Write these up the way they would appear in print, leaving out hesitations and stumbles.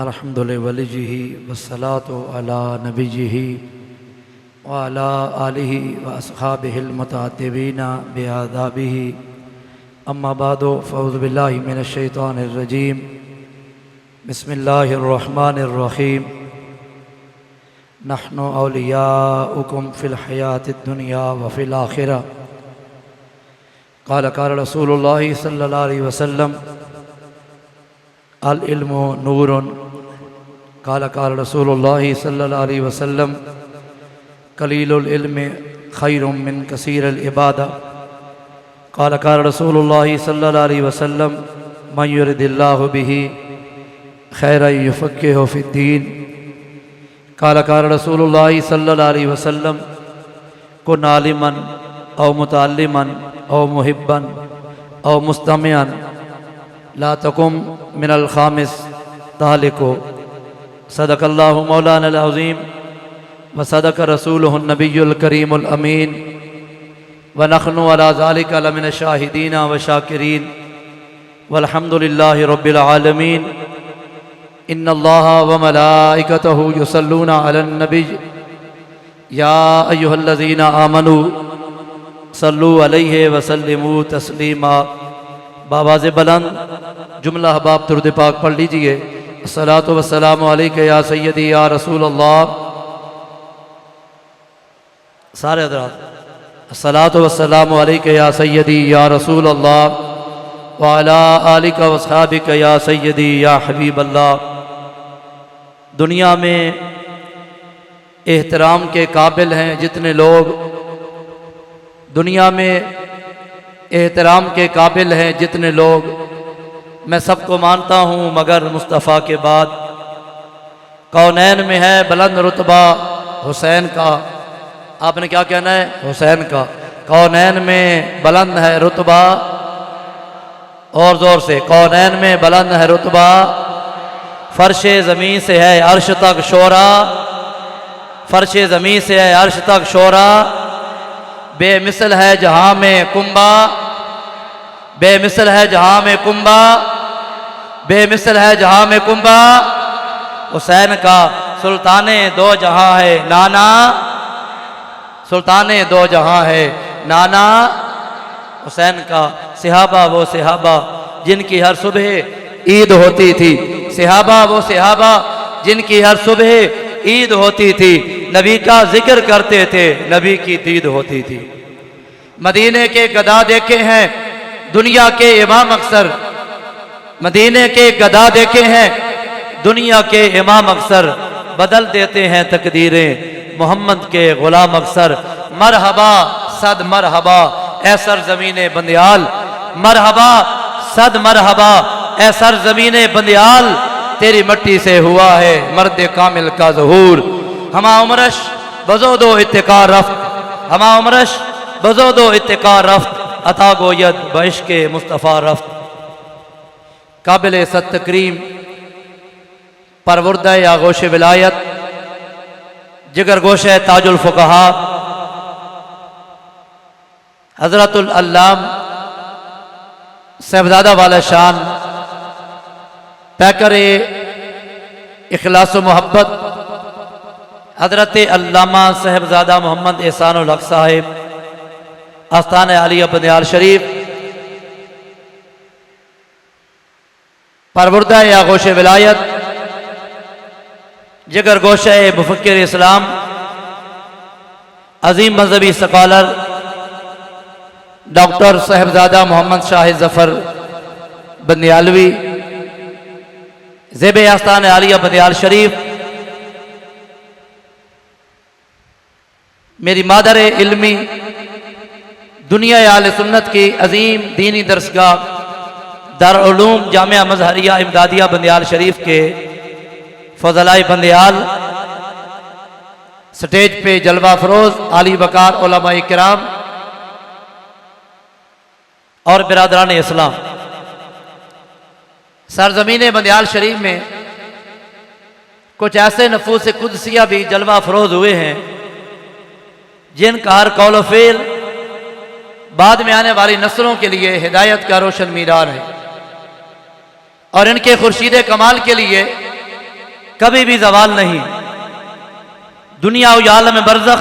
अल्हम्दुलिल्लाहि वलिय्यिही वस्सलातु अला नबिय्यिही व अला आलिही व अस्हाबिहिल मुतातिबीना बिआदाबिही अम्मा बादु फ़अऊज़ु बिल्लाहि मिनश शैतानिर रजीम बिस्मिल्लाहिर रहमानिर रहीम नहनु औलियाउकुम फ़िल हयातिद दुनिया व फ़िल आखिरह क़ाल रसूलुल्लाहि सल्लल्लाहु अलैहि वसल्लम अल इल्मु नूरुन क़ाल रसूलुल्लाहि सल्लल्लाहु अलैहि वसल्लम कलीलुल इल्मि खैरुम मिन कसीरिल इबादा क़ाल रसूलुल्लाहि सल्लल्लाहु अलैहि वसल्लम मन युरिदिल्लाहु बिही खैरन युफ़क़्क़िहु फ़िद्दीन क़ाल रसूलुल्लाहि सल्लल्लाहु अलैहि वसल्लम कुन आलिमन औ मुतअल्लिमन औ मुहिब्बन औ मुस्तमिअन ला तकुम मिनल खामिस तालिको सदक़ल्लाहु मौलानल अज़ीम व सदक़ रसूलुहुन नबियुल करीमुल अमीन व नहनु अला ज़ालिका लमिनश शाहिदीन व शाकिरीन वल्हम्दुलिल्लाहि रब्बिल आलमीन इन्नल्लाहा व मलाइकतहु युसल्लूना अलन नबी या अय्युहल्लज़ीना आमनू सल्लु अलैहि व सल्लिमू तस्लीमा। बावाज़े बुलंद जुमला हबाब दुरूद पाक पढ़ लीजिए। अस्सलातु वस्सलामु अलैका या सय्यदी या रसूल अल्लाह। सारे हज़रात अस्सलातु वस्सलामु अलैका या सय्यदी या रसूल अल्लाह व अला आलिका व अस्हाबिका या सय्यदी या हबीब अल्लाह। दुनिया में एहतराम के काबिल हैं जितने लोग, दुनिया में एहतराम के काबिल हैं जितने लोग, मैं सबको मानता हूँ मगर मुस्तफ़ा के बाद। कौनैन में है बुलंद रुतबा हुसैन का। आपने क्या कहना है? हुसैन का। कौनैन में बुलंद है रुतबा, और ज़ोर से, कौनैन में बुलंद है रुतबा, फ़र्शे ज़मीन से है अर्श तक शोरा, फ़र्शे ज़मीन से है अर्श तक शोरा, बेमिसल है जहाँ में कुंबा, बेमिसल है जहाँ में कुंबा, बेमिसल है जहाँ में कुंबा। हुसैन का सुल्ताने दो जहाँ है नाना, सुल्ताने दो जहाँ है नाना। हुसैन का सहाबा वो सहाबा जिनकी हर सुबह ईद होती थी, सहाबा वो सहाबा जिनकी हर सुबह ईद होती थी, नबी का जिक्र करते थे, नबी की दीद होती थी। मदीने के गदा देखे हैं दुनिया के इमाम अक्सर, मदीने के गदा देखे हैं दुनिया के इमाम अक्सर, बदल देते हैं तकदीरें मोहम्मद के गुलाम अक्सर। मरहबा सद मरहबा ए सरज़मीने बंदियाल, मरहबा सद मरहबा ए सरज़मीने बंदियाल, तेरी मट्टी से हुआ है मर्द कामिल का ज़हूर। हमा उमरश बजो दो इत्तिकार रफ्त, हमा उमरश बजो दो इत्तिकार रफ्त, अता गोयद बइश्क़े मुस्तफ़ा रफ्त। काबिल सत तकरीम परवरदा आगोश विलायत, जिगर गोश ताजुल फ़ुक़हा हज़रतुल अल्लाम साहिबज़ादा वाला शान पैकर इखलास व मोहब्बत हज़रत अल्लामा साहिबज़ादा मोहम्मद एहसानुल हक़ साहिब आस्थान आलिया बंदियाल शरीफ परवरदा आगोश विलायत, जिगर गोशा मुफ़क्किर इस्लाम, अजीम मजहबी स्कॉलर डॉक्टर साहिबज़ादा मोहम्मद शाहिद ज़फ़र बंदियालवी, ज़ेब आस्थान आलिया बंदियाल शरीफ, मेरी मादर इल्मी दुनिया आले सुन्नत की अजीम दीनी दरसगाह दारुल उलूम जामिया मज़हरिया इमदादिया बंदियाल शरीफ के फज़लाए बंदियाल, स्टेज पे जलवा फरोज आली वकार उलमाए किराम और बिरादरान इस्लाम। सरजमीन बंदियाल शरीफ में कुछ ऐसे नफूस कुदसिया भी जलवा फरोज हुए हैं जिनका हर कौल फ़ेल बाद में आने वाली नस्लों के लिए हिदायत का रोशन मीरार है। और इनके खुर्शीद कमाल के लिए कभी भी जवाल नहीं। दुनिया और आलम बरज़ख,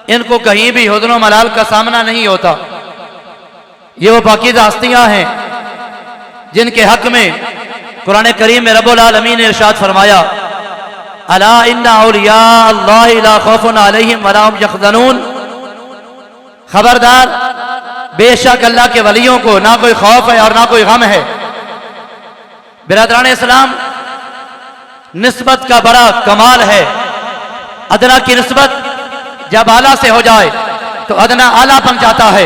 इनको कहीं भी हुज़्न व मलाल का सामना नहीं होता। ये वो पाकीज़ा हस्तियां हैं जिनके हक में कुरान करीम में रब्बुल आलमीन ने इरशाद फरमाया, अला इन्ना औलिया अल्लाहि ला खौफुन अलैहिम वला हुम यहज़नून। खबरदार, बेशक अल्लाह के वलियों को ना कोई खौफ है और ना कोई गम है। बिरादरान इस्लाम, निस्बत का बड़ा कमाल है। अदना की निस्बत जब आला से हो जाए तो अदना आला बन जाता है।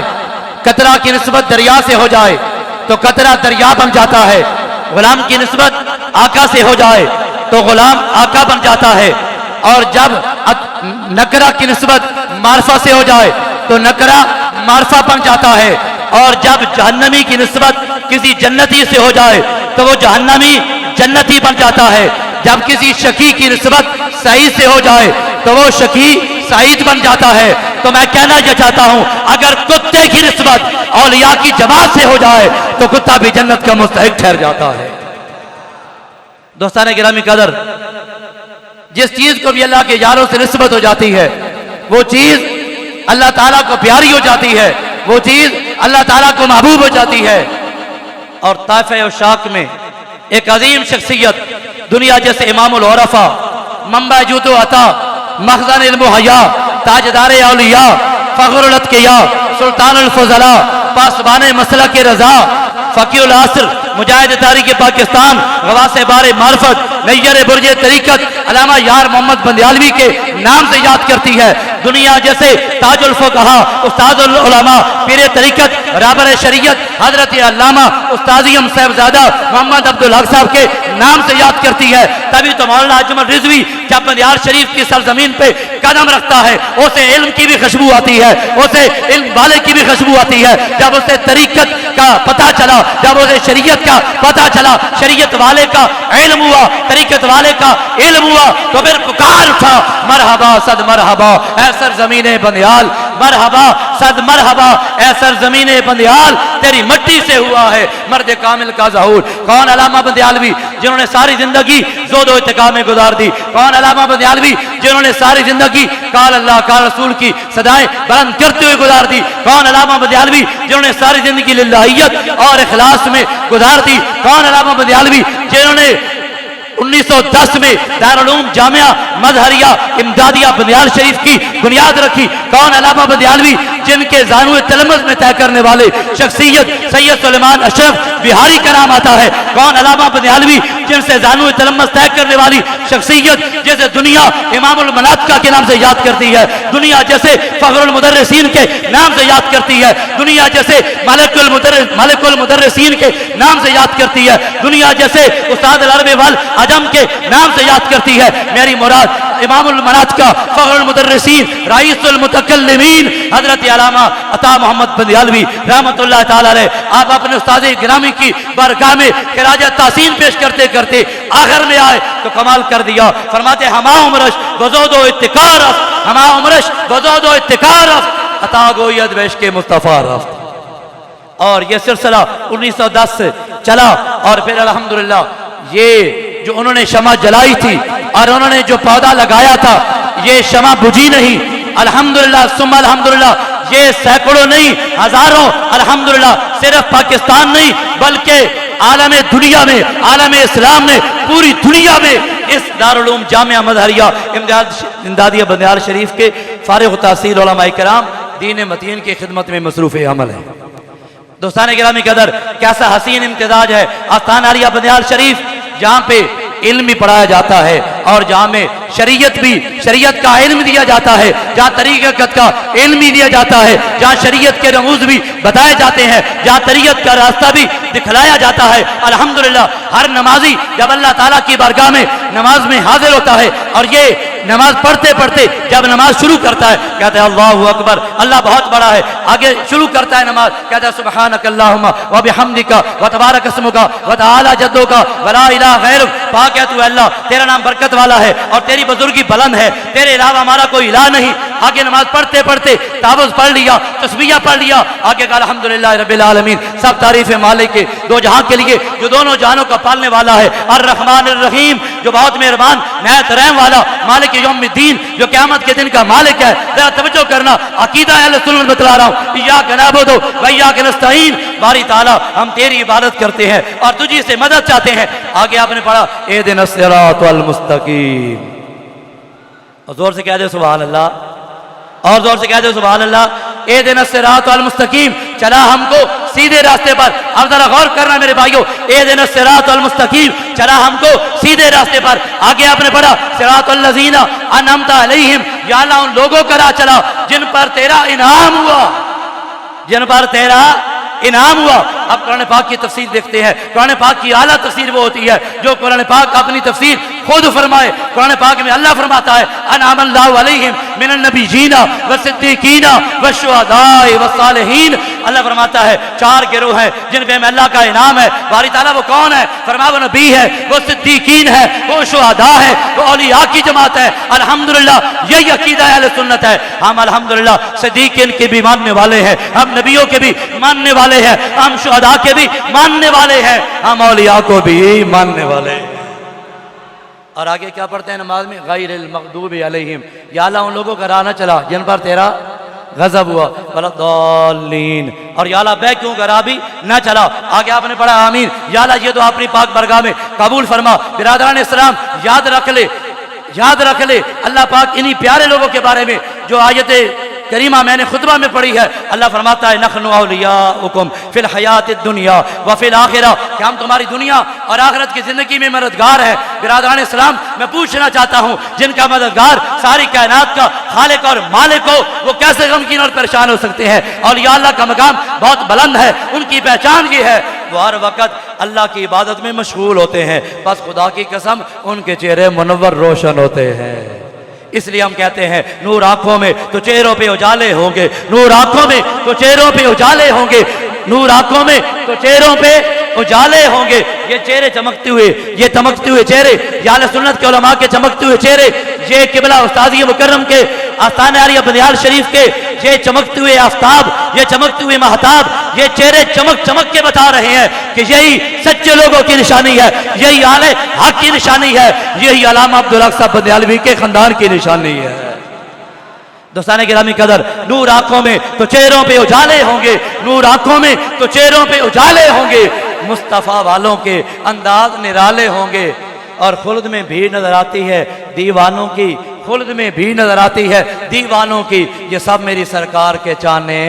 कतरा की निस्बत दरिया से हो जाए तो कतरा दरिया बन जाता है। गुलाम की निस्बत आका से हो जाए तो गुलाम आका बन जाता है। और जब नकरा की निस्बत मारफा से हो जाए तो नकरा मारफा बन जाता है। और जब जहन्नमी की निस्बत किसी जन्नती से हो जाए तो वो जहन्नमी जन्नती बन जाता है। जब किसी शकी की निस्बत सईद से हो जाए तो वो शकी सईद बन जाता है। तो मैं कहना यह चाहता हूं, अगर कुत्ते की निस्बत औलिया की जमात से हो जाए तो कुत्ता भी जन्नत का मुस्तहिक ठहर जाता है। दोस्तान गिरामी कदर, जिस चीज को भी अल्लाह के यारों से निस्बत हो जाती है वो चीज अल्लाह ताला को प्यारी हो जाती है, वो चीज अल्लाह ताला को महबूब हो जाती है। और ताइफ़े और शाक में एक अजीम शख्सियत दुनिया जैसे इमामुल उरफा, मंबा जूतो अता, मखज़न इल्म हया, ताजदार औलिया, फ़ख्रुल अत्क़िया, सुल्तानुल फ़ुज़ला, पासबान मसलक के रज़ा, फ़कीहुल असर, मुजाहिद तारीख़ पाकिस्तान, गवासे बारे मार्फत, नैयर बुर्ज तरीक़त, अल्लामा यार मोहम्मद बंदियालवी के नाम से याद करती है। दुनिया जैसे ताजुल फ़ुक़हा, उस्तादुल उलमा, पीर तरीक़त, राबर शरीयत, हज़रत अल्लामा उस्ताज़ियम साहिबज़ादा मोहम्मद अब्दुल हक साहब के नाम से याद करती है। तभी तो मौलाना अजमल रिज़वी जब बंदियाल शरीफ की सरजमीन पे कदम रखता है उसे इल्म की भी खुशबू आती है, उसे इल्म वाले की भी खुशबू आती है। जब उसे तरीक़त का पता चला, जब उसे शरीयत का पता चला, शरीयत वाले का इल्म हुआ, तरीक़त वाले का इल्म हुआ, तो फिर पुकार उठा, मरहबा सद मरहबा ऐ सरज़मीने बंदियाल, मरहबा सद मरहबा ऐ सरज़मीने बंदियाल, तेरी मट्टी से हुआ है मर्द कामिल का ज़हूर। कौन अल्लामा बंदियालवी जिन्होंने सारी जिंदगी ज़ोदो इत्तिका में गुजार दी। कौन अल्लामा बंदियालवी जिन्होंने सारी जिंदगी काल अल्लाह काल रसूल की सदाएं बुलंद करते हुए गुजार दी। कौन अल्लामा बंदियालवी जिन्होंने सारी जिंदगी लिल्लाहियत और इखलास में गुजार दी। कौन अल्लामा बंदियालवी जिन्होंने 1910 में दारुल उलूम जामिया मजहरिया इमदादिया बंदियाल शरीफ की बुनियाद रखी। कौन अल्लामा बंदियालवी जिनके ज़ानुए तलम्मुज़ में तय करने वाले शख्सियत सैयद सुलेमान अशरफ बिहारी का नाम आता है। कौन अल्लामा बंदियालवी जिनसे ज़ानुए तलम्मुज़ तय करने वाली शख्सियत जैसे दुनिया इमामुल मनातका के नाम से याद करती है, दुनिया जैसे फ़ख्रुल मुदर्रिसीन के नाम से याद करती है, दुनिया जैसे मलिकुल मुदर्रिसीन के नाम से याद करती है, दुनिया जैसे उस्ताद अल-अरबी वल अजम के नाम से याद करती है। मेरी मुराद इमामुल मनातका, फ़ख्रुल मुदर्रिसीन, रईसुल मुतकल्लिमीन हज़रत अल्लामा अता मोहम्मद बंदियालवी रहमतुल्लाह ताला अलैह, आप अपने उस्ताद गिरामी की बारगाह में खिराज तासीन पेश करते करते आखिर में आए तो कमाल कर दिया। फरमाते हमा उमरश वज़ोदो इत्तिकार, हमा उमरश वज़ोदो इत्तिकार, अता गोयद वेश के मुस्तफ़ा रफ्त। और ये सिलसिला 1910 से चला और फिर अल्हम्दुलिल्लाह ये जो उन्होंने शमा जलाई थी और उन्होंने जो पौधा लगाया था ये शमा बुझी नहीं। अल्हम्दुलिल्लाह सुम्मा अल्हम्दुलिल्लाह, ये सैकड़ों नहीं हजारों अल्हम्दुलिल्लाह सिर्फ पाकिस्तान नहीं बल्कि आलमे दुनिया में, आलमे इस्लाम में, पूरी दुनिया में इस दारुल उलूम जामिया मजहरिया इमदादिया बंदियाल शरीफ के फारिग तहसील उलमाए किराम दीन मतीन की खिदमत में मसरूफ़ अमल है। दोस्तान गिरामी कदर, कैसा हसीन इम्तिजाज है आस्थान आलिया बंदियाल शरीफ, जहाँ पे इल्म भी पढ़ाया जाता है और जहाँ में शरीयत का इल्म दिया जाता है, जहाँ तरीक़त का इल्म भी दिया जाता है, जहाँ शरीयत के रमूज़ भी बताए जाते हैं, जहाँ तरीक़त का रास्ता भी दिखलाया जाता है। अल्हम्दुलिल्लाह हर नमाजी जब अल्लाह ताला की बारगाह में नमाज में हाजिर होता है और ये नमाज पढ़ते पढ़ते जब नमाज शुरू करता है कहता है अल्लाहु अकबर, अल्लाह बहुत बड़ा है। आगे शुरू करता है नमाज, कहता है सुब्हानकल्लाहुम्मा व बिहम्दिका व तबारक अस्मुका व तआला जद्दुका व ला इलाहा गैरुक, पाक है तू अल्लाह, तेरा नाम बरकत वाला है और तेरी बुजुर्गी बुलंद है, तेरे अलावा हमारा कोई इलाह नहीं। आगे नमाज पढ़ते पढ़ते तावुज़ पढ़ लिया, तस्बीह पढ़ लिया, आगे कहा अल्हम्दुलिल्लाह रब्बिल आलमीन, सब तारीफ़ मालिक के दो जहां के लिए जो दोनों जहानों का पालने वाला है, अर्रहमान अर्रहीम जो बहुत मेहरबान नहायत रहम वाला मालिक यौमिद्दीन जो क़यामत के दिन का मालिक है। जरा तवज्जो करना, अकीदा अहले सुन्नत बतला रहा हूँ। इय्याका नअबुदु व इय्याका नस्तईन, बारी ताला हम तेरी इबादत करते हैं और तुझी से मदद चाहते हैं। आगे आपने पढ़ा इहदिनस सिरातल मुस्तकीम, और जोर से कह दे सुभान अल्लाह, और जोर से कह दे सुभान अल्लाह। इहदिनस सिरातल मुस्तकीम, चला हमको सीधे रास्ते पर। अब जरा गौर करना मेरे भाइयों, इहदिनस सिरातल मुस्तकीम, चला हमको सीधे रास्ते पर। आगे आपने पढ़ा सिरातल लज़ीना अनअमता अलैहिम, या अल्लाह उन लोगों का राह चला जिन पर तेरा इनाम हुआ, जिन पर तेरा इनाम हुआ। अब कुरान पाक की तफसीर देखते हैं। कुरान पाक की आला तफसीर वो होती है जो कुरान पाक अपनी तफसीर खुद फरमाए। कुरान पाक में अल्लाह फरमाता है अनअमल्लाहु अलैहिम मिनन नबिय्यीना व सिद्दीकीना व शुहदाए व सालिहीन। अल्लाह फरमाता है चार गिरोह हैं जिन पे अल्लाह का इनाम है। बारी ताला वो कौन है? फरमाया वो नबी है, वो सिद्दीकीन है, वो शुहदा है, वो औलिया की जमात है। अल्हम्दुलिल्लाह यही अकीदा अहले सुन्नत है। हम अल्हम्दुलिल्लाह सिद्दीकीन के भी मानने वाले हैं, हम नबियों के भी मानने वाले हैं, हम शुहदा के भी मानने वाले हैं, हम औलिया को भी मानने वाले हैं। और आगे क्या पढ़ते हैं नमाज में? गैरिल मग़दूबि अलैहिम, या अल्लाह उन लोगों का राह न चला जिन पर तेरा गजब हुआ, वलद्दाल्लीन, और या अल्लाह बै क्यों करा भी न चला। आगे आपने पढ़ा आमीन, या अल्लाह ये तो अपनी पाक बरगाह में कबूल फरमा। बिरादरान इस्लाम याद रख ले, याद रख ले अल्लाह पाक इन्हीं प्यारे लोगों के बारे में जो आयत करीमा मैंने खुतबा में पढ़ी है। अल्लाह फरमाता है नहनु औलियाउकुम फिल हयातिद दुनिया व फिल आखिरा, कि हम तुम्हारी दुनिया और आखिरत की जिंदगी में मददगार है। बिरादरान इस्लाम मैं पूछना चाहता हूँ, जिनका मददगार सारी कायनात का खालिक और मालिक हो, वो कैसे गमगीन और परेशान हो सकते हैं? और या अल्लाह का मकाम बहुत बुलंद है, उनकी पहचान ये है वो हर वक्त अल्लाह की इबादत में मशगूल होते हैं। बस खुदा की कसम उनके चेहरे मुनव्वर रोशन होते हैं। इसलिए हम कहते हैं नूर आंखों में तो चेहरों पे उजाले होंगे, नूर आंखों में तो चेहरों पे उजाले होंगे, नूर आंखों में तो चेहरों पे उजाले होंगे। ये चेहरे चमकते हुए, ये चमकते हुए चेहरे, ये अहले सुन्नत के उलमा के चमकते हुए चेहरे, ये किबला उस्तादी मुकर्रम के आस्ताने आलिया बनियाल शरीफ के ये चमकते हुए आफ्ताब, ये चमकते हुए महताब, ये चेहरे चमक चमक के बता रहे हैं कि यही सच्चे लोगों की निशानी है, यही आले हक की निशानी है, यही अल्लामा अब्दुल हक साहब बनियालवी के खानदान की निशानी है। दोस्ताने गिरामी कदर, नूर आंखों में तो चेहरों पे उजाले होंगे, नूर आंखों में तो चेहरों पे उजाले होंगे, मुस्तफ़ा वालों के अंदाज निराले होंगे। और खुल्द में भीड़ नजर आती है दीवानों की, खुल्द में भीड़ नजर आती है दीवानों की। ये सब मेरी सरकार के चाहने,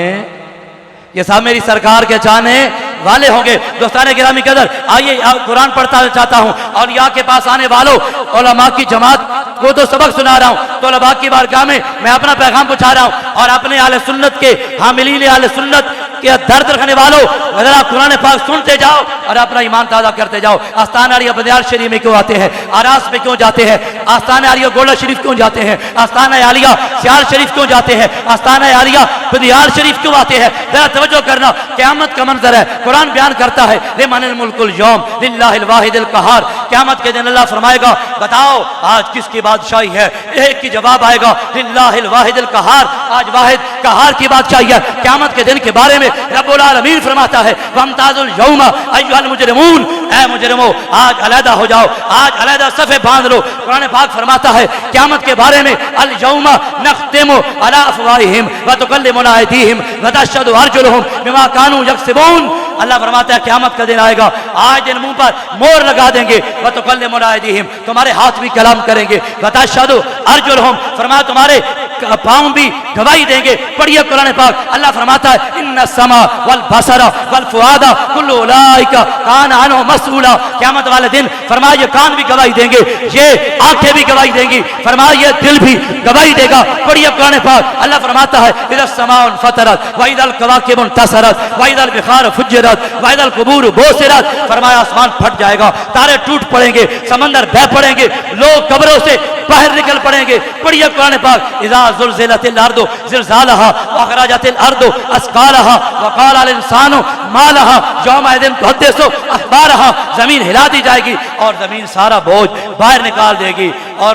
ये सब मेरी सरकार के चाहने वाले होंगे। दोस्ताने गिरामी कदर, आइए कुरान पढ़ता चाहता हूँ और यहाँ के पास आने वालों उलमा की जमात को तो सबक सुना रहा हूँ, तो उलमा की बारगाह में मैं अपना पैगाम पहुँचा रहा हूँ। और अपने आले सुन्नत के हामिलीन आले सुन्नत के दर्द रखने वालों जरा कुरान पाक सुनते जाओ और अपना ईमान ताज़ा करते जाओ। आस्ताना आलिया बनियाल शरीफ में क्यों आते हैं? आरास में क्यों जाते हैं? आस्ताना आलिया गोला शरीफ क्यों जाते हैं? आस्ताना आलिया सियाल शरीफ क्यों जाते हैं? आस्ताना आलिया बनियाल शरीफ क्यों आते हैं? जरा तवज्जो करना, क़यामत का मंजर है। कुरान बयान करता है लिमनिल मुल्कुल यौम लिल्लाहिल वाहिदिल क़हार, क़यामत के दिन अल्लाह फरमाएगा बताओ आज किसकी बादशाही है? एक की जवाब आएगा लिल्लाहिल वाहिदिल क़हार, आज वाहिद क़हार की बादशाही है। क़यामत के दिन के बारे में रब्बुल आलमीन फरमाता है वमताजुल यौमा अय्युहल मुजरिमून, ऐ मुजरिमो आज अलहदा हो जाओ, आज अलहदा सफ़े बांध लो। कुरान पाक फरमाता है क़यामत के बारे में अल यौमा नख्तिमु अला अफ़वाहिहिम व तुकल्लिमुना अयदीहिम व तशहदु अर्जुलुहुम बिमा कानू यक्सिबून। अल्लाह फरमाता है क़यामत का दिन आएगा, आज इन मुंह पर मोहर लगा देंगे, व तुकल्लिमुना अयदीहिम तुम्हारे हाथ भी कलाम करेंगे, व तशहदु अर्जुलुहुम फरमाया तुम्हारे पाँव भी गवाही देंगे। पढ़िए कुरान पाक, अल्लाह फरमाता है इन्ना समा वल बसरा वल फुआदा कुल्लु उलाइका कान अनहु मसऊला। क़यामत वाले दिन फरमाया ये कान भी गवाही देंगे, ये आंखें भी गवाही देंगी, फरमाया ये दिल भी गवाही देगा। पढ़िए कुरान पाक, अल्लाह फरमाता है इज़ा समाउन फतरत व इज़ल कवाकिब इंतसरत व इज़ल बिखार फुज्जिरत व इज़ल कुबूर बुसिरत। फरमाया आसमान फट जाएगा, तारे टूट पड़ेंगे, समंदर बह पड़ेंगे, लोग कब्रों से बाहर निकल पड़ेंगे। पढ़िए कुरान पाक इज़ा ज़ुलज़िलतिल अर्दु ज़िलज़ालहा व अख़रजतिल अर्दु अस्क़ालहा व क़ाला अल इंसानु मा लहा यौमइज़िन तुहद्दिसु अख़बारहा। ज़मीन हिला दी जाएगी और ज़मीन सारा बोझ बाहर निकाल देगी। और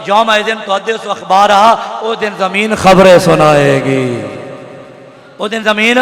यौमइज़िन तुहद्दिसु अख़बारहा, वो दिन ज़मीन खबरें सुनाएगी, वो दिन ज़मीन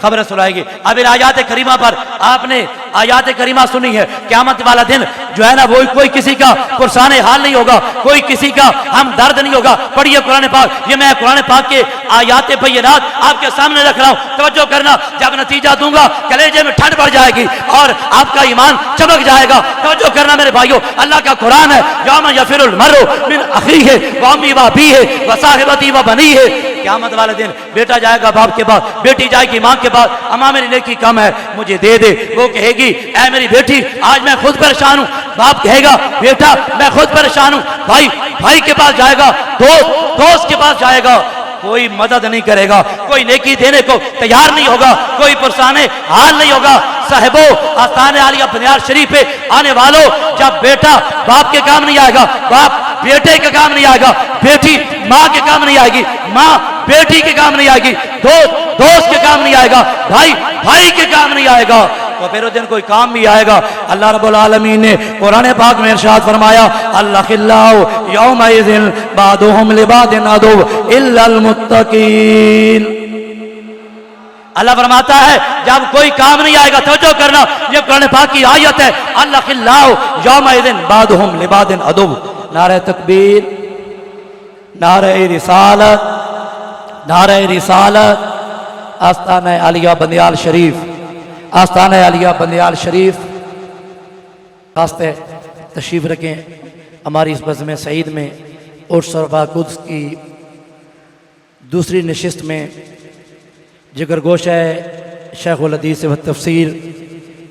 खबर सुनाएगी। अब इन आयात करीमा पर आपने आयात करीमा सुनी है, क़यामत वाला दिन जो है ना वो कोई किसी का पुरसान हाल नहीं होगा, कोई किसी का हम दर्द नहीं होगा। पढ़िए कुरान पाक, ये मैं कुरान पाक के आयात बैयिनात आपके सामने रख रहा हूँ, तवज्जो करना। जब नतीजा दूंगा कलेजे में ठंड बढ़ जाएगी और आपका ईमान चमक जाएगा। तवज्जो करना मेरे भाइयों, अल्लाह का कुरान है, यौम यफिरुल मर्रु मिन अखीही व अम्मी व अबीही व साहिबती व बनीही। क़यामत वाले दिन बेटा जाएगा बाप के पास, बेटी जाएगी माँ के पास, अम्मा मेरी नेकी कम है मुझे दे दे। वो कहेगी ऐ मेरी बेटी आज मैं खुद परेशान हूँ। बाप कहेगा बेटा मैं खुद परेशान हूँ। भाई भाई के पास जाएगा, दोस्त के पास जाएगा, कोई मदद नहीं करेगा, कोई नेकी देने को तैयार नहीं होगा, कोई पुरसाने हाल नहीं होगा। साहिबो आस्ताने आलिया बनियाल शरीफ पे आने वालों, जब बेटा बाप के काम नहीं आएगा, बाप बेटे के काम नहीं आएगा, बेटी माँ के काम नहीं आएगी, माँ बेटी के काम नहीं आएगी, दोस्त के काम नहीं आएगा, भाई के काम नहीं आएगा, तो फिर उस दिन कोई काम भी आएगा। अल्लाह रब्बुल आलमीन ने कुरान पाक में इरशाद फरमाया, अल्लाहिल्लाहु यौमइज़िन बादुहुम लिबादिन अदु इल्लल मुत्तकीन। अल्लाह फरमाता है जब कोई काम नहीं आएगा, तवज्जो करना, ये कुरान पाक की आयत है, अल्लाहिल्लाहु यौमइज़िन बादुहुम लिबादिन अदु। नारे तकबीर, नारे रिसालत, नारे रिसालत। आस्ताना आलिया बंदियाल शरीफ, आस्ताना आलिया बंदियाल शरीफ रास्ते तशरीफ़ रखें। हमारी इस बज़्म सईद में उर्स और बाकुद्स की दूसरी नशिस्त में जिगरगोश है शेखुल हदीस व तफसीर,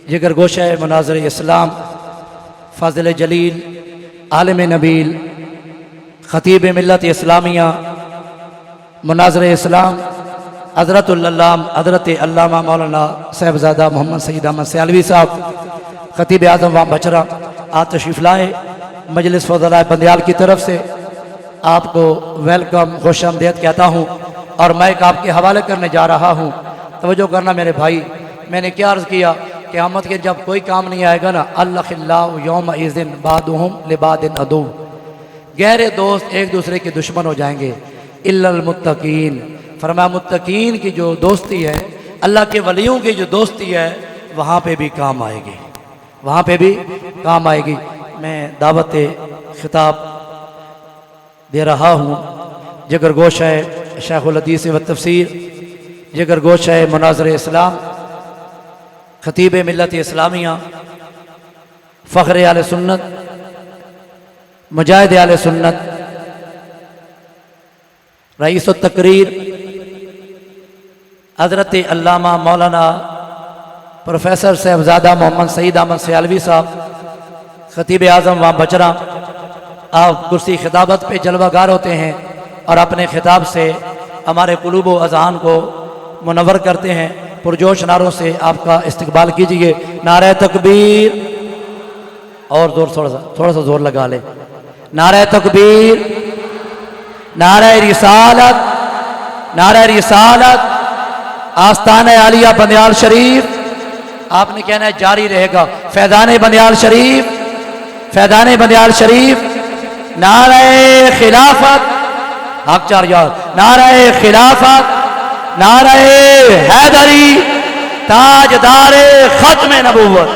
जिगरगोश है मुनाज़िर इस्लाम, फ़ाज़िल जलील, आलिम नबील, ख़तीब मिल्लत इस्लामिया, मुनाज़िर इस्लाम, हज़रत अल्लामा मौलाना साहिबज़ादा मोहम्मद सईद अहमद सियालवी साहब, ख़तीब आज़म वहाँ बचरा आज तशरीफ़ लाए। मजलिस फ़ज़लाए बंदियाल की तरफ से आपको वेलकम, खुश आमदीद कहता हूँ और माइक आपके हवाले करने जा रहा हूँ। तवज्जो करना मेरे भाई, मैंने क्या अर्ज़ किया, क़यामत के जब कोई काम नहीं आएगा ना, अल्लाहिल्लाहु यौमइज़िन बादुहुम लिबादिन अदु, गहरे दोस्त एक दूसरे के दुश्मन हो जाएंगे। इल्लल मुत्तकीन, फरमाया मुत्तकीन की जो दोस्ती है, अल्लाह के वलियों की जो दोस्ती है, वहाँ पे भी काम आएगी, वहाँ पे भी काम आएगी। मैं दावत खिताब दे रहा हूँ। जिगरगोश है शेखुल हदीस व तफसीर, जिगरगोश है मुनाज़िर इस्लाम, ख़तीब मिल्लत इस्लामिया, फ़ख्र आले सुन्नत, मुजाहिद आले सुन्नत, रईस तकरीर हज़रत अल्लामा मौलाना प्रोफेसर साहिबज़ादा मोहम्मद सईद अहमद सियालवी साहब, ख़तीब आज़म वहाँ बचरा। आप कुर्सी खिताबत पे जलवागार होते हैं और अपने खिताब से हमारे कुलूब व अज़हान को मुनव्वर करते हैं। पुरजोश नारों से आपका इस्तकबाल कीजिए। नारे तकबीर, और जोर, थोड़ा सा जोर लगा ले। नारे तकबीर, नारे रिसालत, नारे रिसालत। आस्ताना आलिया बंदियाल शरीफ, आपने कहना है जारी रहेगा। फैज़ान बंदियाल शरीफ, फैज़ान बंदियाल शरीफ। नारे खिलाफत, हक चार यार, नारे खिलाफत, नारे हैदरी, ताजदारे खत्म नबूवत।